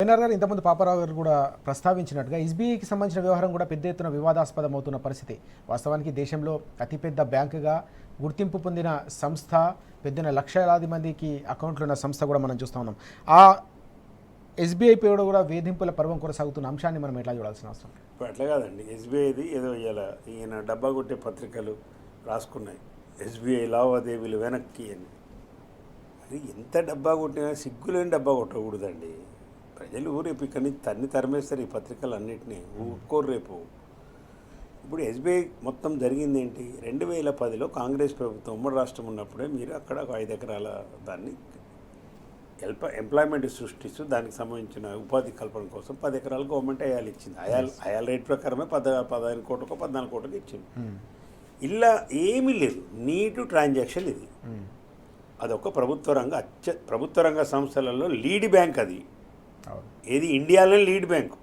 NR గారు ఇంతకుముందు పాపారావు గారు కూడా ప్రస్తావించినట్టుగా ఎస్బీఐకి సంబంధించిన వ్యవహారం కూడా పెద్ద ఎత్తున వివాదాస్పదమవుతున్న పరిస్థితి. వాస్తవానికి దేశంలో అతిపెద్ద బ్యాంకుగా గుర్తింపు పొందిన సంస్థ, పెద్ద లక్షలాది మందికి అకౌంట్లు ఉన్న సంస్థ కూడా మనం చూస్తూ ఉన్నాం. ఆ ఎస్బీఐ పేరు కూడా వేధింపుల పర్వం కొనసాగుతున్న అంశాన్ని మనం ఎట్లా చూడాల్సిన అవసరం? ఇప్పుడు అట్లా కాదండి, ఎస్బీఐది ఏదో ఇలా ఈయన డబ్బా కొట్టే పత్రికలు రాసుకున్నాయి, ఎస్బీఐ లావాదేవీలు వెనక్కి అని. అది ఎంత డబ్బా కొట్టినా సిగ్గులేని డబ్బా కొట్టకూడదండి. ప్రజలు రేపు ఇక్కడి నుంచి తరిమేస్తారు ఈ పత్రికలు అన్నింటినీ, ఊరుకోరు రేపు. ఇప్పుడు ఎస్బీఐ మొత్తం జరిగింది ఏంటి, 2010లో కాంగ్రెస్ ప్రభుత్వం ఉమ్మడి రాష్ట్రం ఉన్నప్పుడే మీరు అక్కడ 5 ఎకరాల దాన్ని ఎంప్లాయ్మెంట్ సృష్టిస్తూ దానికి సంబంధించిన ఉపాధి కల్పన కోసం 10 ఎకరాలు గవర్నమెంట్ అయాలు ఇచ్చింది. అయాల రేట్ ప్రకారమే 15 కోట్లకో 14 కోట్లకి ఇచ్చింది. ఇలా ఏమీ లేదు, నీటు ట్రాన్సాక్షన్ ఇది. అదొక ప్రభుత్వ రంగ సంస్థలలో లీడ్ బ్యాంక్ అది. ఏది ఇండియాలో లీడ్ బ్యాంకు.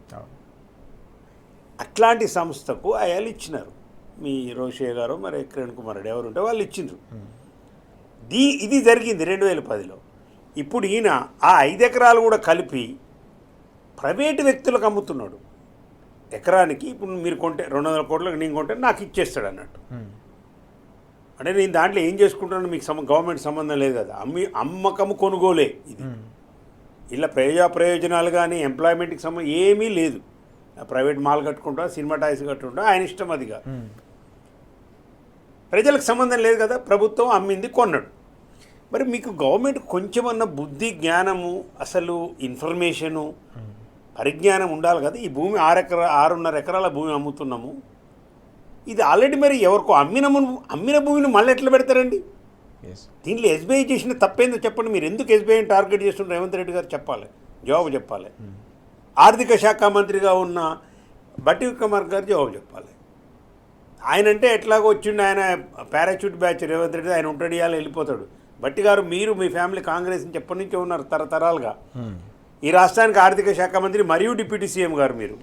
అట్లాంటి సంస్థకు అయాలు ఇచ్చినారు. మీ రోషయ్య గారు మరి కిరణ్ కుమార్ రెడ్డి ఎవరు ఉంటే వాళ్ళు ఇచ్చిండ్రు. ఇది జరిగింది 2010లో. ఇప్పుడు ఈయన ఆ 5 ఎకరాలు కూడా కలిపి ప్రైవేటు వ్యక్తులకు అమ్ముతున్నాడు. ఎకరానికి ఇప్పుడు మీరు కొంటే 200 కోట్లకు నేను కొంటే నాకు ఇచ్చేస్తాడు అన్నట్టు. అంటే నేను దాంట్లో ఏం చేసుకుంటాను, మీకు గవర్నమెంట్ సంబంధం లేదు కదా. అమ్మకము కొనుగోలే ఇది. ఇలా ప్రయోజనాలు కానీ ఎంప్లాయ్మెంట్కి సంబంధం ఏమీ లేదు. ప్రైవేట్ మాల్ కట్టుకుంటా, సినిమా టాయ్స్ కట్టుకుంటా, ఆయన ఇష్టం అదిగా. ప్రజలకు సంబంధం లేదు కదా, ప్రభుత్వం అమ్మింది కొన్నాడు. మరి మీకు గవర్నమెంట్ కొంచెమన్న బుద్ధి, జ్ఞానము, అసలు ఇన్ఫర్మేషను, పరిజ్ఞానం ఉండాలి కదా. ఈ భూమి 6.5 ఎకరాల భూమి అమ్ముతున్నాము, ఇది ఆల్రెడీ మరి ఎవరికో అమ్మిన భూమిని మళ్ళీ ఎట్లా పెడతారండి? దీంట్లో ఎస్బీఐ చేసిన తప్పేందో చెప్పండి. మీరు ఎందుకు ఎస్బీఐని టార్గెట్ చేస్తున్నారు? రేవంత్ రెడ్డి గారు చెప్పాలి, జవాబు చెప్పాలి. ఆర్థిక శాఖ మంత్రిగా ఉన్న బట్టి విక్రమార్క గారు జవాబు చెప్పాలి. ఆయన అంటే ఎట్లాగో వచ్చిండు, ఆయన పారాచూట్ బ్యాచ్ రేవంత్ రెడ్డి, ఆయన ఉంటాడు, ఇవాళ వెళ్ళిపోతాడు. బట్టి గారు మీరు మీ ఫ్యామిలీ కాంగ్రెస్ నుంచి ఎప్పటి నుంచో ఉన్నారు తరతరాలుగా. ఈ రాష్ట్రానికి ఆర్థిక శాఖ మంత్రి మరియు డిప్యూటీ సీఎం గారు మీరు.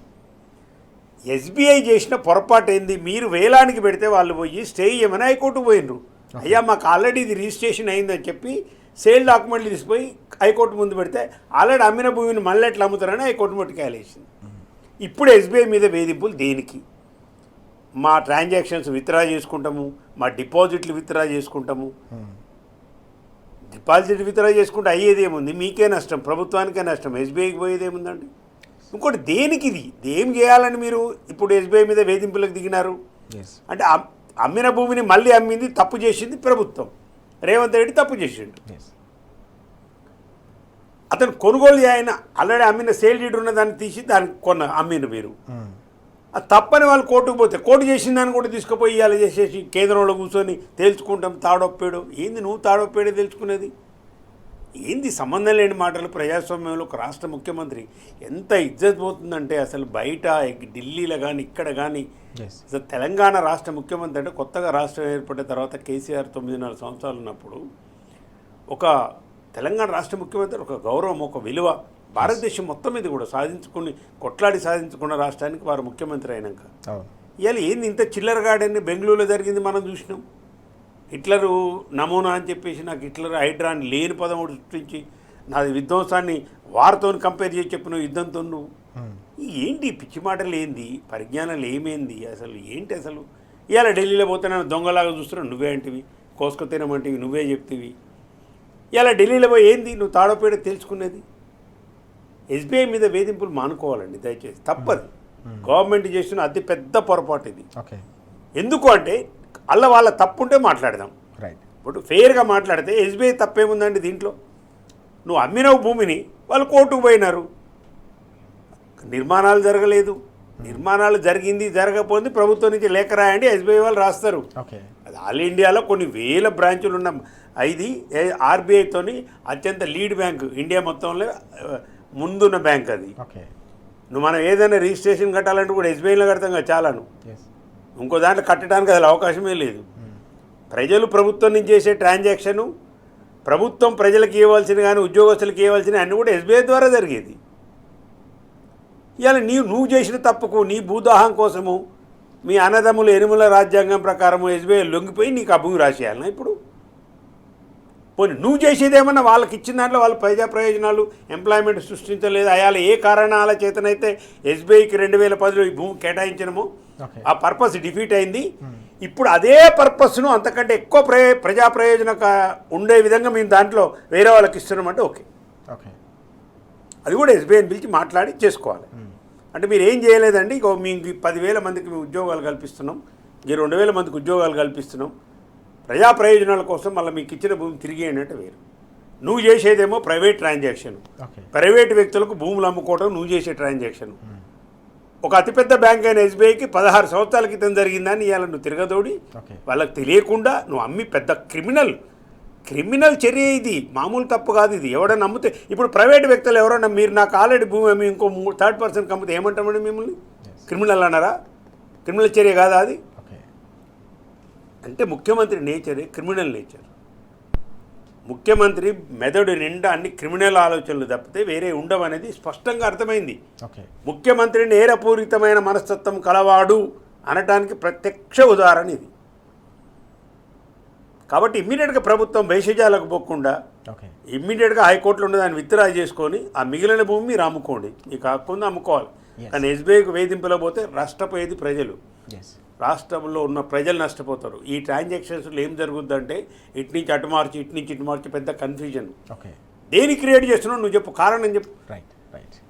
ఎస్బీఐ చేసిన పొరపాటు ఏంది? మీరు వేలానికి పెడితే వాళ్ళు పోయి స్టే చేయమని హైకోర్టు పోయినరు. అయ్యా మాకు ఆల్రెడీ ఇది రిజిస్ట్రేషన్ అయిందని చెప్పి సేల్ డాక్యుమెంట్లు తీసిపోయి హైకోర్టు ముందు పెడితే ఆల్రెడీ అమ్మిన భూమిని మళ్ళీ ఎట్లా అమ్ముతారని హైకోర్టు మొట్టికాయలేసింది. ఇప్పుడు ఎస్బీఐ మీద వేధింపులు దేనికి? మా ట్రాన్సాక్షన్స్ విత్డ్రా చేసుకుంటాము, మా డిపాజిట్లు విత్డ్రా చేసుకుంటాము. డిపాజిట్ విత్డ్రా చేసుకుంటే అయ్యేది ఏముంది? మీకే నష్టం, ప్రభుత్వానికే నష్టం, ఎస్బీఐకి పోయేది ఏముందండి? ఇంకోటి దేనికి ఇది ఏం చేయాలని మీరు ఇప్పుడు ఎస్బీఐ మీద వేధింపులకు దిగినారు? అంటే అమ్మిన భూమిని మళ్ళీ అమ్మింది, తప్పు చేసింది ప్రభుత్వం. రేవంత్ రెడ్డి తప్పు చేసిండు. అతను కొనుగోలు ఆయన ఆల్రెడీ అమ్మిన సేల్ డీడ్ ఉన్న దాన్ని తీసి దాన్ని అమ్మిన మీరు. అది తప్పని వాళ్ళు కోర్టుకు పోతే కోర్టు చేసిన దాన్ని కూడా తీసుకుపోయి ఇవాళ చేసేసి కేంద్రంలో కూర్చొని తేల్చుకుంటాం తాడొప్పాడు. ఏంది నువ్వు తాడొప్పాడే తెలుసుకునేది? ఏంది సంబంధం లేని మాటలు? ప్రజాస్వామ్యంలో ఒక రాష్ట్ర ముఖ్యమంత్రి ఎంత ఇజ్జత్ పోతుందంటే అసలు బయట ఢిల్లీలో కానీ ఇక్కడ కానీ. అసలు తెలంగాణ రాష్ట్ర ముఖ్యమంత్రి అంటే కొత్తగా రాష్ట్రం ఏర్పడిన తర్వాత కేసీఆర్ 9.5 సంవత్సరాలు ఉన్నప్పుడు ఒక తెలంగాణ రాష్ట్ర ముఖ్యమంత్రి ఒక గౌరవం, ఒక విలువ భారతదేశం మొత్తం మీద కూడా కొట్లాడి సాధించుకున్న రాష్ట్రానికి వారు ముఖ్యమంత్రి అయినాక ఇవాళ ఏంది ఇంత చిల్లరగాడని బెంగళూరులో జరిగింది మనం చూసినాం. హిట్లరు నమూనా అని చెప్పేసి నాకు హిట్లర్ హైడ్రాని లేని పదం సృష్టించి నాది విధ్వంసాన్ని వారితో కంపేర్ చేసి చెప్పిన యుద్ధంతో నువ్వు ఏంటి పిచ్చి మాటలు ఏంది? పరిజ్ఞానాలు ఏమేంది అసలు ఏంటి? అసలు ఇవాళ ఢిల్లీలో పోతే నన్ను దొంగలాగా చూస్తున్నావు, నువ్వే అంటివి, కోసుకు తినమంటివి, నువ్వే చెప్తివి. ఇవాళ ఢిల్లీలో పోయి ఏంది నువ్వు తాడోపేడ తెలుసుకునేది? ఎస్బీఐ మీద వేధింపులు మానుకోవాలండి దయచేసి, తప్పదు. గవర్నమెంట్ చేసిన అతి పెద్ద పొరపాటు ఇది. ఎందుకు అంటే వాళ్ళ తప్పు ఉంటే మాట్లాడదాం. ఇప్పుడు ఫెయిర్గా మాట్లాడితే ఎస్బీఐ తప్పేముందండి దీంట్లో? నువ్వు అమ్మిన భూమిని వాళ్ళు కోర్టుకు పోయినారు, నిర్మాణాలు జరగలేదు, నిర్మాణాలు జరిగింది జరగకపోయింది ప్రభుత్వం నుంచి లేఖ రాయండి, ఎస్బీఐ వాళ్ళు రాస్తారు. అది ఆల్ ఇండియాలో కొన్ని వేల బ్రాంచులు ఉన్న ఇది ఆర్బీఐతోని అత్యంత లీడ్ బ్యాంకు, ఇండియా మొత్తంలో ముందున్న బ్యాంక్ అది. నువ్వు మనం ఏదైనా రిజిస్ట్రేషన్ కట్టాలంటే కూడా ఎస్బీఐలో కడతాం కదా చాలాను. ఇంకో దాంట్లో కట్టడానికి అసలు అవకాశమే లేదు. ప్రజలు ప్రభుత్వం నుంచి చేసే ట్రాన్సాక్షను, ప్రభుత్వం ప్రజలకు ఇవ్వాల్సిన కానీ ఉద్యోగస్తులకు ఇవ్వాల్సిన అన్నీ కూడా ఎస్బీఐ ద్వారా జరిగేది. ఇవాళ నువ్వు చేసిన తప్పుకు నీ భూదాహం కోసము మీ అన్నదమ్ములు ఎనుముల రాజ్యాంగం ప్రకారము ఎస్బీఐ లొంగిపోయి నీకు ఆ భూమి రాసేయాలన్నా ఇప్పుడు? పోనీ నువ్వు చేసేదేమన్నా వాళ్ళకి ఇచ్చిన దాంట్లో వాళ్ళ ప్రజా ప్రయోజనాలు ఎంప్లాయ్మెంట్ సృష్టించలేదు అయాల ఏ కారణాల చేతనైతే ఎస్బీఐకి 2010లో ఈ భూమి కేటాయించడమో ఓకే ఆ పర్పస్ డిఫీట్ అయింది. ఇప్పుడు అదే పర్పస్ను అంతకంటే ఎక్కువ ప్రజా ప్రయోజనక ఉండే విధంగా మేము దాంట్లో వేరే వాళ్ళకి ఇస్తున్నామంటే ఓకే, ఓకే అది కూడా ఎస్బీఐని పిలిచి మాట్లాడి చేసుకోవాలి. అంటే మీరు ఏం చేయలేదండి, ఇక మీకు 10,000 మందికి మేము ఉద్యోగాలు కల్పిస్తున్నాం, ఇంక 2,000 మందికి ఉద్యోగాలు కల్పిస్తున్నాం, ప్రజా ప్రయోజనాల కోసం మళ్ళీ మీకు ఇచ్చిన భూమి తిరిగి అంటే వేరు. నువ్వు చేసేదేమో ప్రైవేట్ ట్రాన్సాక్షన్, ఓకే ప్రైవేట్ వ్యక్తులకు భూములు అమ్ముకోవడం నువ్వు చేసే ట్రాన్సాక్షన్. ఒక అతిపెద్ద బ్యాంక్ అయిన ఎస్బీఐకి 16 సంవత్సరాల క్రితం జరిగిందని ఇవాళ నువ్వు తిరగదోడి ఓకే వాళ్ళకి తెలియకుండా నువ్వు అమ్మి పెద్ద క్రిమినల్ చర్య ఇది, మామూలు తప్పు కాదు ఇది. ఎవడన్నా అమ్మితే ఇప్పుడు ప్రైవేట్ వ్యక్తులు ఎవరన్నా మీరు నాకు ఆల్రెడీ భూమి అమ్మి ఇంకో థర్డ్ పర్సన్కి అమ్మితే ఏమంటామండి మిమ్మల్ని? క్రిమినల్ అన్నారా? క్రిమినల్ చర్య కాదా అది? ఓకే అంటే ముఖ్యమంత్రి నేచరే క్రిమినల్ నేచర్. ముఖ్యమంత్రి మెదడు నిండా అన్ని క్రిమినల్ ఆలోచనలు తప్పితే వేరే ఉండవనేది స్పష్టంగా అర్థమైంది. ఓకే ముఖ్యమంత్రి నేరపూరితమైన మనస్తత్వం కలవాడు అనటానికి ప్రత్యక్ష ఉదాహరణ ఇది. కాబట్టి ఇమ్మీడియట్గా ప్రభుత్వం భేషజాలకు పోకుండా ఓకే ఇమ్మీడియట్గా హైకోర్టులో ఉన్న దాన్ని విత్డ్రా చేసుకొని ఆ మిగిలిన భూమి మీరు అమ్ముకోండి, మీకు హక్కుంది అమ్ముకోవాలి. కానీ ఎస్బీఐకి వేధింపులో పోతే నష్టపోయేది ప్రజలు, ఎస్ రాష్ట్రంలో ఉన్న ప్రజలు నష్టపోతారు. ఈ ట్రాన్సాక్షన్స్లో ఏం జరుగుద్దంటే ఇటు నుంచి అటు మార్చి ఇటు నుంచి ఇటు మార్చి పెద్ద కన్ఫ్యూజన్. ఓకే దేని క్రియేట్ చేస్తున్నావు నువ్వు చెప్పు, కారణం చెప్పు. Right right